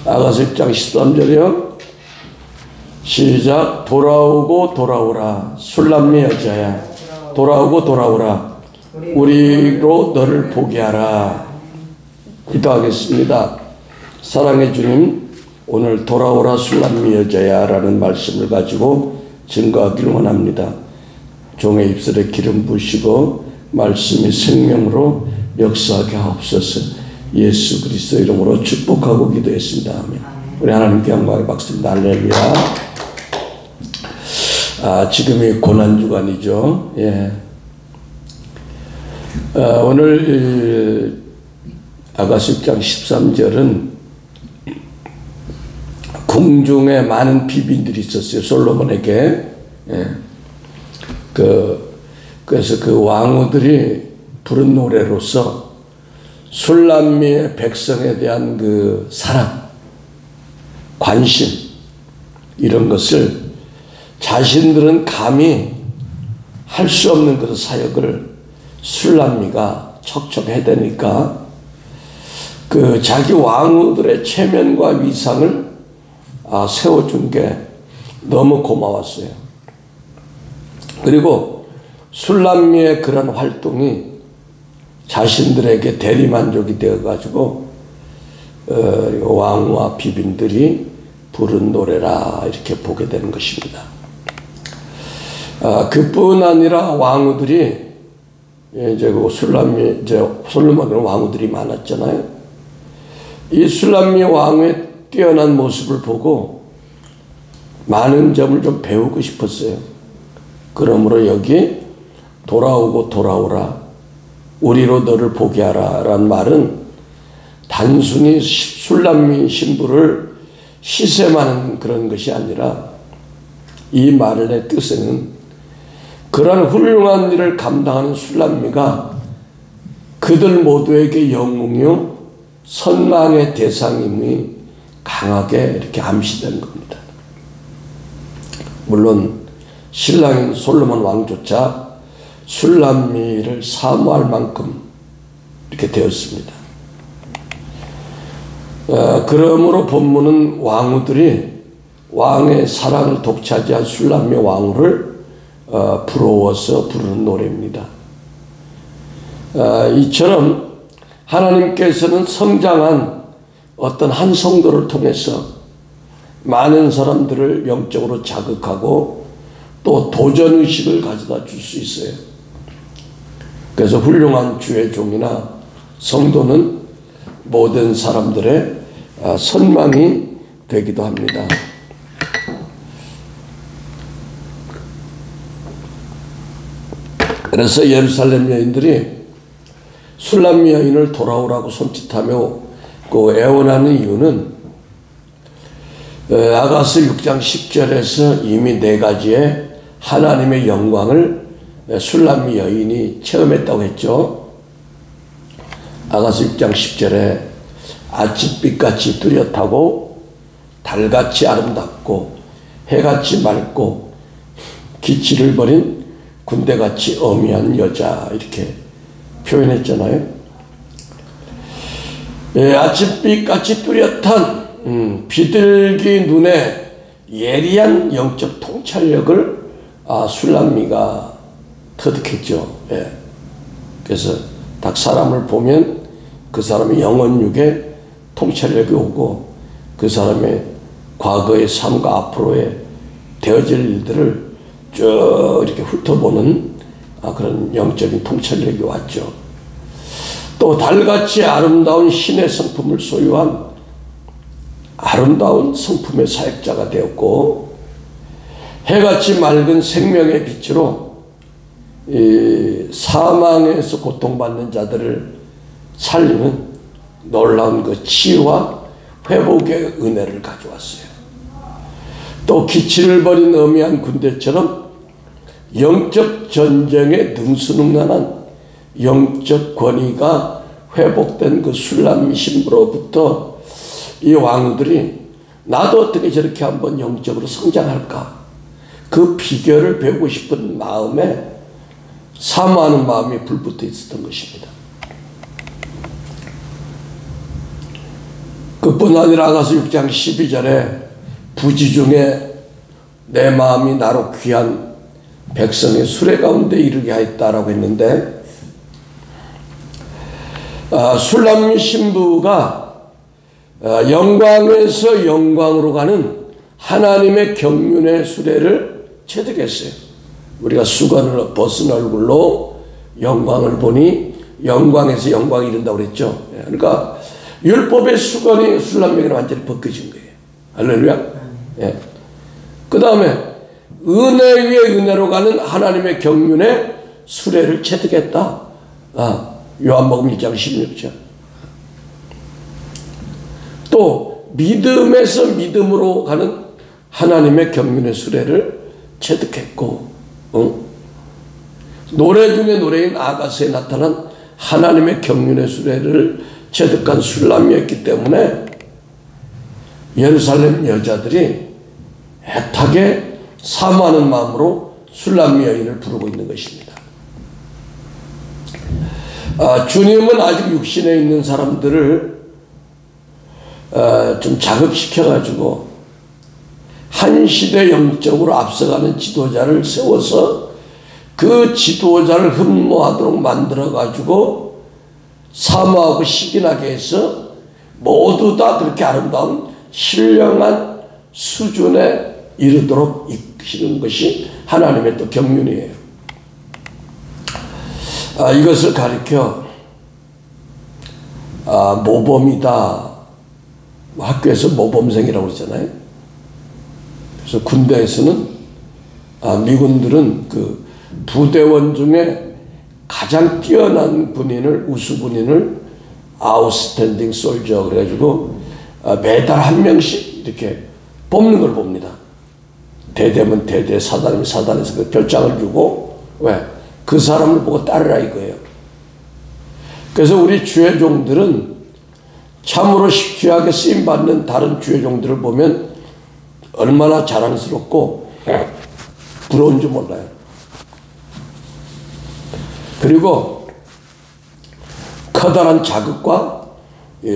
아가서 1장 13절이요. 시작. 돌아오고 돌아오라 술람미 여자야, 돌아오고 돌아오라 우리로 너를 보게 하라. 기도하겠습니다. 사랑의 주님, 오늘 돌아오라 술람미 여자야 라는 말씀을 가지고 증거하기를 원합니다. 종의 입술에 기름 부으시고 말씀이 생명으로 역사하게 하옵소서. 예수 그리스도 이름으로 축복하고 기도했습니다. 아멘. 우리 하나님께 영광의 박수입니다. 할렐루야. 지금이 고난주간이죠. 예. 오늘 아가서 1장 13절은 궁중에 많은 비빈들이 있었어요. 솔로몬에게. 예. 그래서 그 왕후들이 부른 노래로서 술람미의 백성에 대한 그 사랑, 관심, 이런 것을 자신들은 감히 할 수 없는 그 사역을 술람미가 척척 해대니까 그 자기 왕후들의 체면과 위상을 세워준 게 너무 고마웠어요. 그리고 술람미의 그런 활동이 자신들에게 대리만족이 되어가지고 왕후와 비빈들이 부른 노래라 이렇게 보게 되는 것입니다. 그뿐 아니라 왕후들이 이제 그 술람미, 이제 솔로몬은 왕후들이 많았잖아요. 이 술람미 왕후의 뛰어난 모습을 보고 많은 점을 좀 배우고 싶었어요. 그러므로 여기 돌아오고 돌아오라 우리로 너를 보게 하라 라는 말은 단순히 술람미 신부를 시샘하는 그런 것이 아니라 이 말의 뜻에는 그러한 훌륭한 일을 감당하는 술람미가 그들 모두에게 영웅이요 선망의 대상임이 강하게 이렇게 암시된 겁니다. 물론 신랑인 솔로몬 왕조차 술람미를 사모할 만큼 이렇게 되었습니다. 그러므로 본문은 왕후들이 왕의 사랑을 독차지한 술람미 왕후를 부러워서 부르는 노래입니다. 이처럼 하나님께서는 성장한 어떤 한 성도를 통해서 많은 사람들을 영적으로 자극하고 또 도전의식을 가져다 줄 수 있어요. 그래서 훌륭한 주의 종이나 성도는 모든 사람들의 선망이 되기도 합니다. 그래서 예루살렘 여인들이 술람미 여인을 돌아오라고 손짓하며 그 애원하는 이유는 아가서 6장 10절에서 이미 4가지의 하나님의 영광을 술람미 여인이 체험했다고 했죠. 아가서 6장 10절에 아침빛같이 뚜렷하고 달같이 아름답고 해같이 맑고 기치를 버린 군대같이 어미한 여자 이렇게 표현했잖아요. 아침빛같이 뚜렷한 비둘기 눈에 예리한 영적 통찰력을 술람미가 터득했죠. 예. 그래서 딱 사람을 보면 그 사람의 영혼육에 통찰력이 오고 그 사람의 과거의 삶과 앞으로의 되어질 일들을 쭉 이렇게 훑어보는 그런 영적인 통찰력이 왔죠. 또 달같이 아름다운 신의 성품을 소유한 아름다운 성품의 사역자가 되었고 해같이 맑은 생명의 빛으로 이 사망에서 고통받는 자들을 살리는 놀라운 그 치유와 회복의 은혜를 가져왔어요. 또 기치를 버린 어미한 군대처럼 영적 전쟁에 능수능란한 영적 권위가 회복된 그 술람미 신부로부터 이 왕후들이 나도 어떻게 저렇게 한번 영적으로 성장할까, 그 비결을 배우고 싶은 마음에 사모하는 마음이 불붙어 있었던 것입니다. 그뿐 그뿐 아니라 아가서 6장 12절에 부지 중에 내 마음이 나로 귀한 백성의 수레 가운데 이르게 하였다라고 했는데, 술람 신부가 영광에서 영광으로 가는 하나님의 경륜의 수레를 체득했어요. 우리가 수건을 벗은 얼굴로 영광을 보니 영광에서 영광이 이른다고 그랬죠. 그러니까 율법의 수건이 술람에게는 완전히 벗겨진 거예요. 할렐루야. 예. 그 다음에 은혜 위에 은혜로 가는 하나님의 경륜의 수레를 체득했다. 요한복음 1장 16절. 또 믿음에서 믿음으로 가는 하나님의 경륜의 수레를 체득했고, 노래 중에 노래인 아가스에 나타난 하나님의 경륜의 수레를 체득한 술람이었기 때문에 예루살렘 여자들이 애타게 사모하는 마음으로 술람 여인을 부르고 있는 것입니다. 주님은 아직 육신에 있는 사람들을 좀 자극시켜가지고 한 시대 영적으로 앞서가는 지도자를 세워서 그 지도자를 흠모하도록 만들어가지고 사모하고 시기나게 해서 모두 다 그렇게 아름다운 신령한 수준에 이르도록 이끄시는 것이 하나님의 또 경륜이에요. 이것을 가리켜 모범이다. 학교에서 모범생이라고 그러잖아요. 그래서 군대에서는 미군들은 그 부대원 중에 가장 뛰어난 군인을, 우수 군인을 아웃스탠딩 솔저 그래가지고 매달 한 명씩 이렇게 뽑는 걸 봅니다. 대대면 대대, 사단이면 사단에서 그 별장을 주고, 왜? 그 사람을 보고 따르라 이거예요. 그래서 우리 주의 종들은 참으로 귀하게 쓰임받는 다른 주의 종들을 보면 얼마나 자랑스럽고 부러운지 몰라요. 그리고 커다란 자극과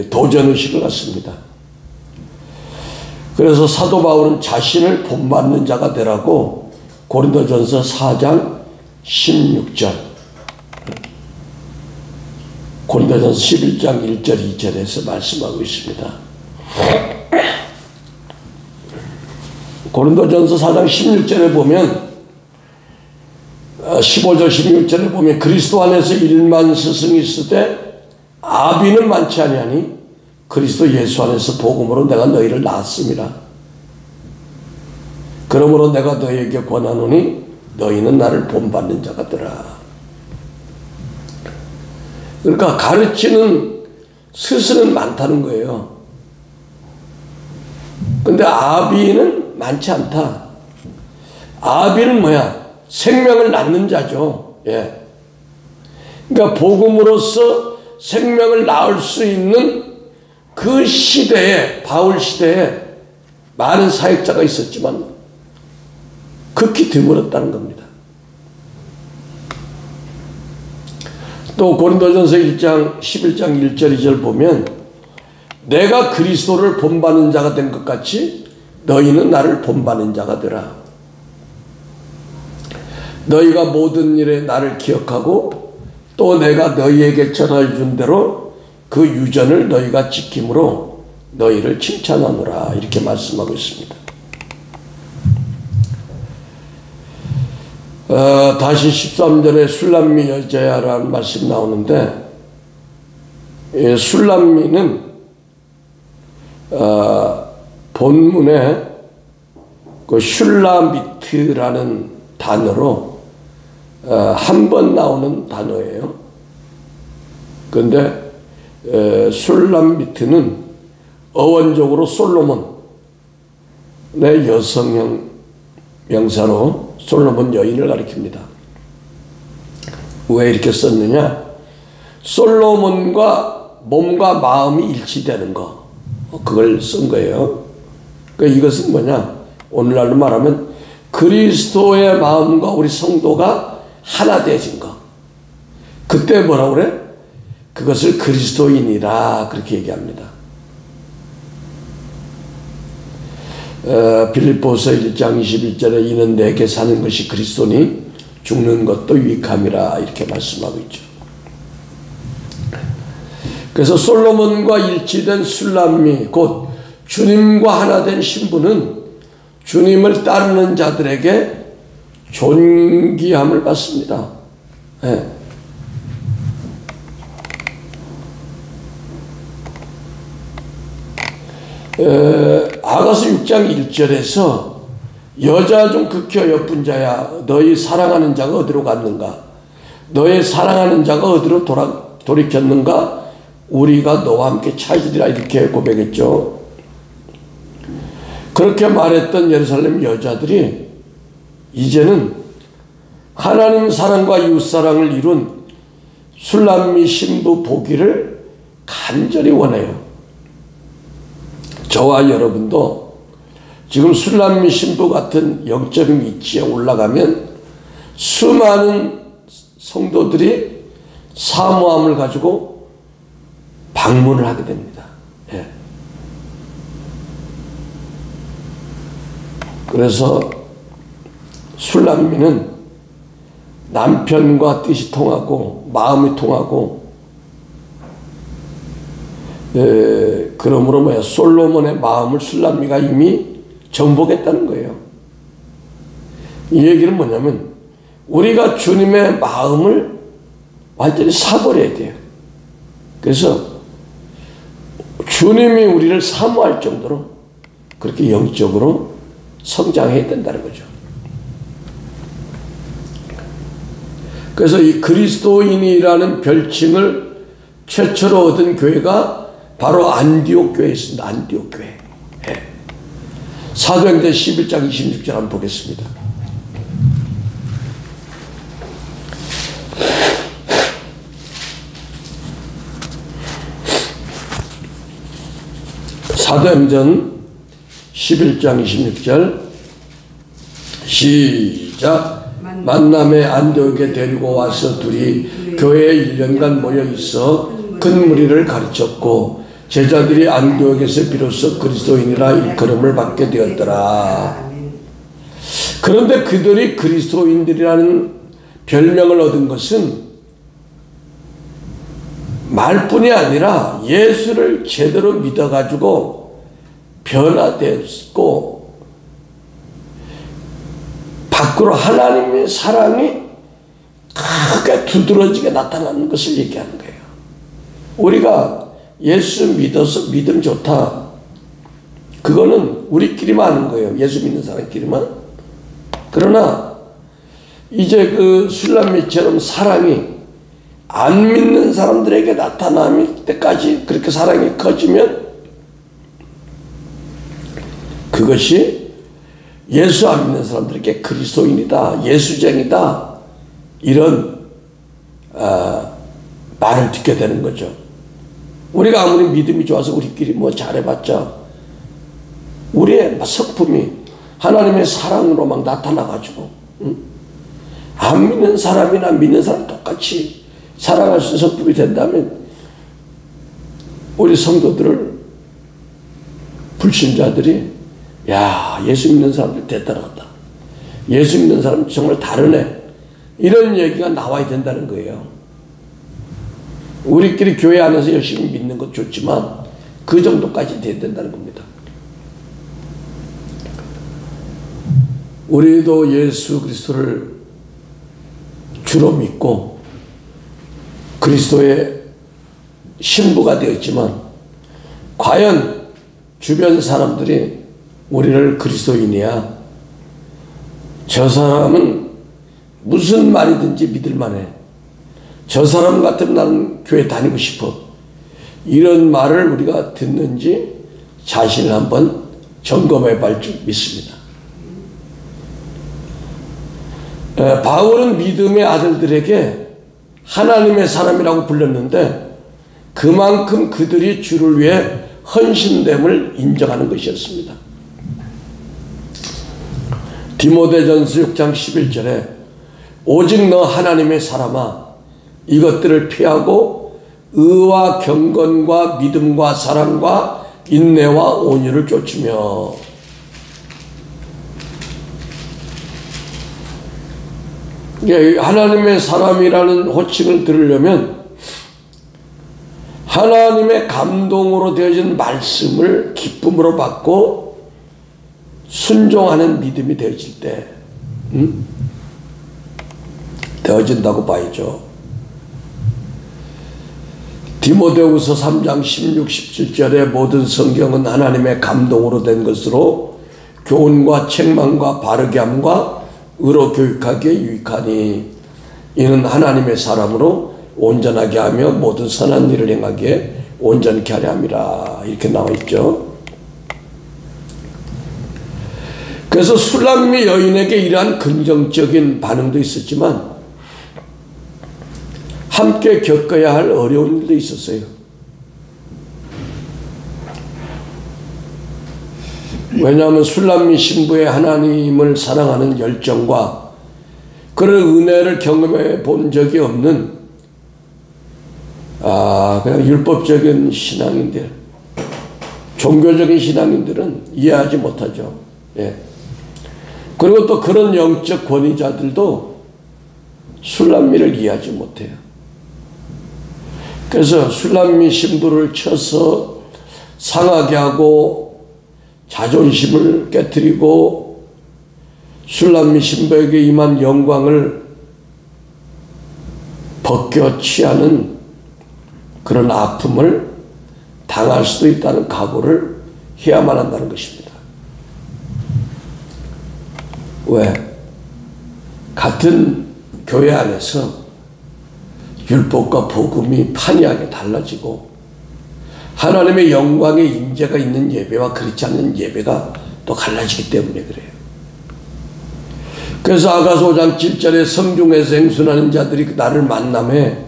도전의식을 갖습니다. 그래서 사도 바울은 자신을 본받는 자가 되라고 고린도전서 4장 16절, 고린도전서 11장 1절 2절에서 말씀하고 있습니다. 고린도전서 4장 16절에 보면 15절 16절에 보면 그리스도 안에서 1만 스승이 있으되 아비는 많지 아니하니 그리스도 예수 안에서 복음으로 내가 너희를 낳았습니다. 그러므로 내가 너희에게 권하노니 너희는 나를 본받는 자가 되라. 그러니까 가르치는 스승은 많다는 거예요. 근데 아비는 많지 않다. 아비는 뭐야? 생명을 낳는 자죠. 예. 그러니까 복음으로서 생명을 낳을 수 있는 그 시대에, 바울 시대에 많은 사역자가 있었지만 극히 드물었다는 겁니다. 또 고린도전서 1장 11장 1절 2절 보면 내가 그리스도를 본받는 자가 된 것 같이 너희는 나를 본받는 자가 되라. 너희가 모든 일에 나를 기억하고 또 내가 너희에게 전하여 준 대로 그 유전을 너희가 지킴으로 너희를 칭찬하노라. 이렇게 말씀하고 있습니다. 다시 13절에 술람미 여자야라는 말씀이 나오는데, 술람미는 본문에 그 슐라미트라는 단어로 한 번 나오는 단어예요. 그런데 술람미트는 어원적으로 솔로몬의 여성형 명사로 솔로몬 여인을 가리킵니다. 왜 이렇게 썼느냐? 솔로몬과 몸과 마음이 일치되는 거, 그걸 쓴 거예요. 그러니까 이것은 뭐냐? 오늘날로 말하면 그리스도의 마음과 우리 성도가 하나 되어진 거. 그때 뭐라고 그래? 그것을 그리스도인이라 그렇게 얘기합니다. 빌립보서 1장 21절에 이는 내게 사는 것이 그리스도니 죽는 것도 유익함이라 이렇게 말씀하고 있죠. 그래서 솔로몬과 일치된 술람미 곧 주님과 하나 된 신부는 주님을 따르는 자들에게 존귀함을 받습니다. 네. 아가서 6장 1절에서 여자 중 극히 예쁜 자야 너희 사랑하는 자가 어디로 갔는가 너의 사랑하는 자가 어디로 돌이켰는가 우리가 너와 함께 찾으리라 이렇게 고백했죠. 그렇게 말했던 예루살렘 여자들이 이제는 하나님 사랑과 이웃사랑을 이룬 술람미 신부 보기를 간절히 원해요. 저와 여러분도 지금 술람미 신부 같은 영적인 위치에 올라가면 수많은 성도들이 사모함을 가지고 방문을 하게 됩니다. 예. 그래서 술람미는 남편과 뜻이 통하고 마음이 통하고 그러므로 솔로몬의 마음을 술람미가 이미 정복했다는 거예요. 이 얘기는 뭐냐면 우리가 주님의 마음을 완전히 사버려야 돼요. 그래서 주님이 우리를 사모할 정도로 그렇게 영적으로 성장해야 된다는 거죠. 그래서 이 그리스도인이라는 별칭을 최초로 얻은 교회가 바로 안디옥 교회였습니다. 안디옥 교회. 예. 사도행전 11장 26절 한번 보겠습니다. 사도행전 11장 26절 시작. 만남에 안디옥에 데리고 와서 둘이 교회에 1년간 모여 있어 큰 무리를 가르쳤고 제자들이 안디옥에서 비로소 그리스도인이라 일컬음을 받게 되었더라. 그런데 그들이 그리스도인들이라는 별명을 얻은 것은 말뿐이 아니라 예수를 제대로 믿어가지고 변화되었고 밖으로 하나님의 사랑이 크게 두드러지게 나타나는 것을 얘기하는 거예요. 우리가 예수 믿어서 믿음 좋다. 그거는 우리끼리만 하는 거예요. 예수 믿는 사람끼리만. 그러나 이제 그 술람미처럼 사랑이 안 믿는 사람들에게 나타날 때까지 그렇게 사랑이 커지면 그것이 예수 안 믿는 사람들에게 그리스도인이다, 예수쟁이다 이런 말을 듣게 되는 거죠. 우리가 아무리 믿음이 좋아서 우리끼리 뭐 잘해봤자 우리의 성품이 하나님의 사랑으로 막 나타나가지고 안 믿는 사람이나 믿는 사람 똑같이 사랑할 수 있는 성품이 된다면 우리 성도들을 불신자들이 야 예수 믿는 사람들 대단하다. 예수 믿는 사람 정말 다르네. 이런 얘기가 나와야 된다는 거예요. 우리끼리 교회 안에서 열심히 믿는 것 좋지만 그 정도까지 돼야 된다는 겁니다. 우리도 예수 그리스도를 주로 믿고 그리스도의 신부가 되었지만 과연 주변 사람들이 우리를 그리스도인이야 저 사람은 무슨 말이든지 믿을만해 저 사람 같으면 나는 교회 다니고 싶어 이런 말을 우리가 듣는지 자신을 한번 점검해 볼 줄 믿습니다. 바울은 믿음의 아들들에게 하나님의 사람이라고 불렀는데 그만큼 그들이 주를 위해 헌신됨을 인정하는 것이었습니다. 디모데전서 6장 11절에 오직 너 하나님의 사람아 이것들을 피하고 의와 경건과 믿음과 사랑과 인내와 온유를 쫓으며 하나님의 사람이라는 호칭을 들으려면 하나님의 감동으로 되어진 말씀을 기쁨으로 받고 순종하는 믿음이 되어질 때 되어진다고 봐야죠. 디모데후서 3장 16, 17절에 모든 성경은 하나님의 감동으로 된 것으로 교훈과 책망과 바르게 함과 의로 교육하기에 유익하니 이는 하나님의 사람으로 온전하게 하며 모든 선한 일을 행하기에 온전케 하려 함이라 이렇게 나와 있죠. 그래서 술람미 여인에게 이러한 긍정적인 반응도 있었지만 함께 겪어야 할 어려운 일도 있었어요. 왜냐하면 술람미 신부의 하나님을 사랑하는 열정과 그런 은혜를 경험해 본 적이 없는 그냥 율법적인 신앙인들, 종교적인 신앙인들은 이해하지 못하죠. 예. 그리고 또 그런 영적 권위자들도 술람미를 이해하지 못해요. 그래서 술람미 신부를 쳐서 상하게 하고 자존심을 깨뜨리고 술람미 신부에게 임한 영광을 벗겨 취하는 그런 아픔을 당할 수도 있다는 각오를 해야만 한다는 것입니다. 왜? 같은 교회 안에서 율법과 복음이 판이하게 달라지고 하나님의 영광의 임재가 있는 예배와 그렇지 않는 예배가 또 갈라지기 때문에 그래요. 그래서 아가서 5장 7절에 성중에서 행순하는 자들이 나를 만남해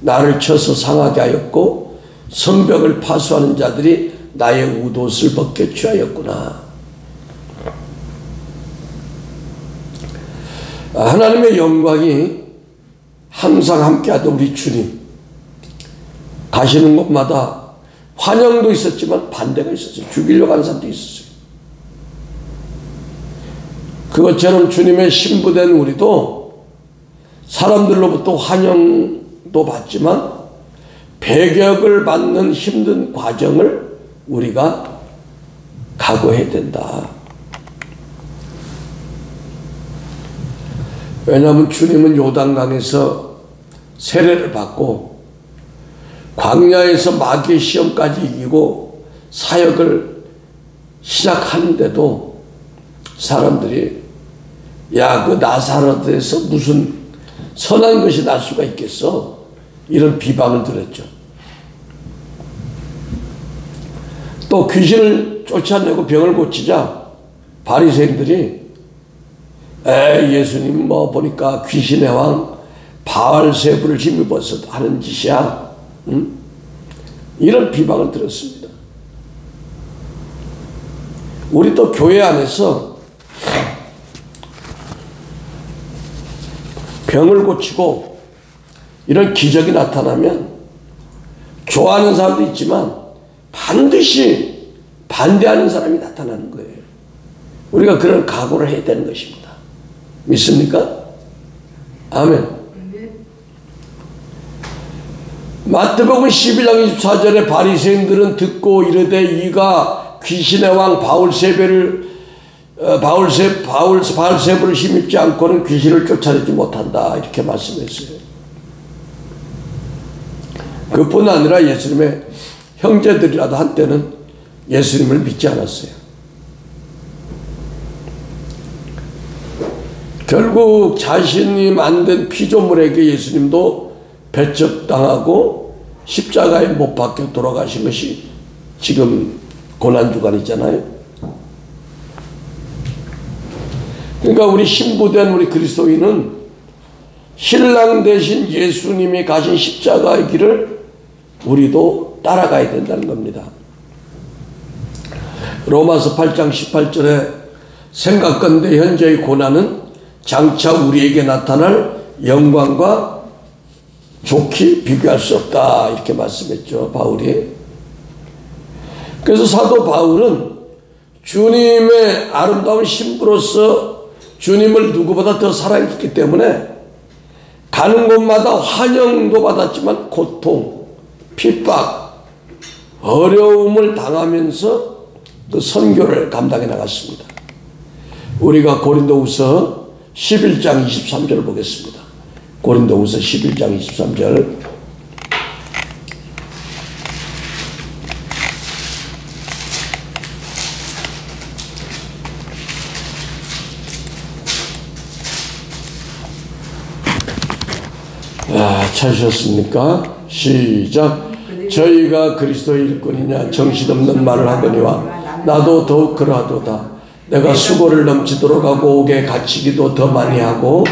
나를 쳐서 상하게 하였고 성벽을 파수하는 자들이 나의 웃옷을 벗겨 취하였구나. 하나님의 영광이 항상 함께하던 우리 주님 가시는 곳마다 환영도 있었지만 반대가 있었어요. 죽이려고 하는 사람도 있었어요. 그것처럼 주님의 신부된 우리도 사람들로부터 환영도 받지만 배격을 받는 힘든 과정을 우리가 각오해야 된다. 왜냐하면 주님은 요단강에서 세례를 받고 광야에서 마귀의 시험까지 이기고 사역을 시작하는데도 사람들이 야, 그 나사렛에서 무슨 선한 것이 날 수가 있겠어? 이런 비방을 들었죠. 또 귀신을 쫓아내고 병을 고치자 바리새인들이 예수님 뭐 보니까 귀신의 왕 바알세부를 힘입어서 하는 짓이야. 이런 비방을 들었습니다. 우리 또 교회 안에서 병을 고치고 이런 기적이 나타나면 좋아하는 사람도 있지만 반드시 반대하는 사람이 나타나는 거예요. 우리가 그런 각오를 해야 되는 것입니다. 믿습니까? 아멘. 마태복음 12장 24절에 바리새인들은 듣고 이르되 이가 귀신의 왕 바울세부를 힘입지 않고는 귀신을 쫓아내지 못한다 이렇게 말씀했어요. 그뿐 아니라 예수님의 형제들이라도 한때는 예수님을 믿지 않았어요. 결국 자신이 만든 피조물에게 예수님도 배척당하고 십자가에 못 박혀 돌아가신 것이 지금 고난주간이잖아요. 그러니까 우리 신부된 우리 그리스도인은 신랑 대신 예수님이 가신 십자가의 길을 우리도 따라가야 된다는 겁니다. 로마서 8장 18절에 생각건대 현재의 고난은 장차 우리에게 나타날 영광과 좋게 비교할 수 없다 이렇게 말씀했죠, 바울이. 그래서 사도 바울은 주님의 아름다운 신부로서 주님을 누구보다 더 사랑했기 때문에 가는 곳마다 환영도 받았지만 고통, 핍박, 어려움을 당하면서 그 선교를 감당해 나갔습니다. 우리가 고린도후서 11장 23절을 보겠습니다. 고린도후서 11장 23절. 찾으셨습니까? 시작. 저희가 그리스도의 일꾼이냐 정신없는 말을 하거니와 나도 더욱 그러하도다. 내가 수고를 넘치도록 하고 옥에 갇히기도 더 많이 하고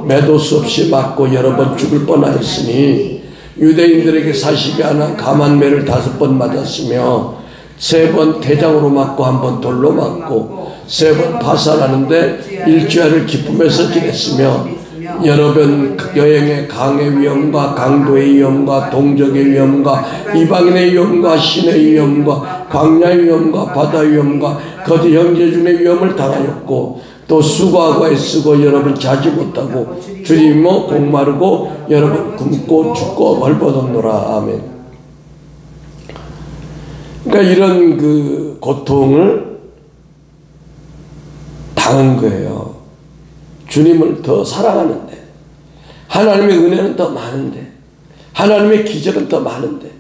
매도 수 없이 맞고 여러 번 죽을 뻔하였으니 유대인들에게 40이 하나 감한매를 5번 맞았으며 3번 대장으로 맞고 1번 돌로 맞고 3번 파산하는데 일주일을 기쁨에서 지냈으며 여러 번 여행의 강의 위험과 강도의 위험과 동족의 위험과 이방인의 위험과 신의 위험과 광야의 위험과 바다의 위험과 거듭 형제중의 위험을 당하였고 또 수고하고 애쓰고 여러 번 자지 못하고 줄이며 목마르고 여러 번 굶고 죽고 벌받았노라. 아멘. 그러니까 이런 그 고통을 당한 거예요. 주님을 더 사랑하는데, 하나님의 은혜는 더 많은데, 하나님의 기적은 더 많은데.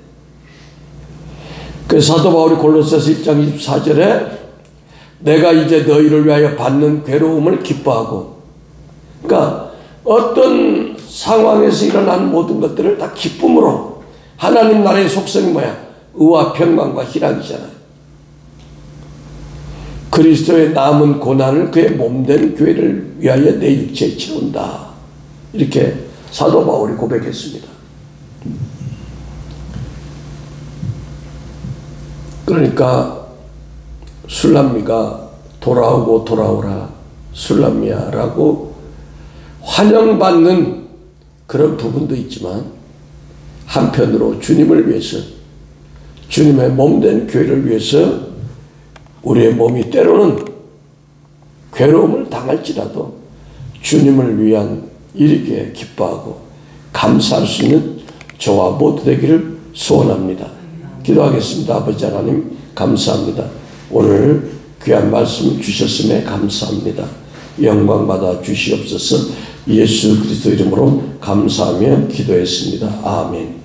그래서 사도 바울이 골로새서 1장 24절에 내가 이제 너희를 위하여 받는 괴로움을 기뻐하고, 그러니까 어떤 상황에서 일어나는 모든 것들을 다 기쁨으로, 하나님 나라의 속성이 뭐야? 의와 평강과 희락이잖아요. 그리스도의 남은 고난을 그의 몸된 교회를 위하여 내 육체에 채운다. 이렇게 사도 바울이 고백했습니다. 그러니까 술람미가 돌아오고 돌아오라 술람미야 라고 환영받는 그런 부분도 있지만 한편으로 주님을 위해서, 주님의 몸된 교회를 위해서 우리의 몸이 때로는 괴로움을 당할지라도 주님을 위한 일이기에 기뻐하고 감사할 수 있는 저와 모두 되기를 소원합니다. 기도하겠습니다. 아버지 하나님 감사합니다. 오늘 귀한 말씀 주셨음에 감사합니다. 영광 받아 주시옵소서. 예수 그리스도 이름으로 감사하며 기도했습니다. 아멘.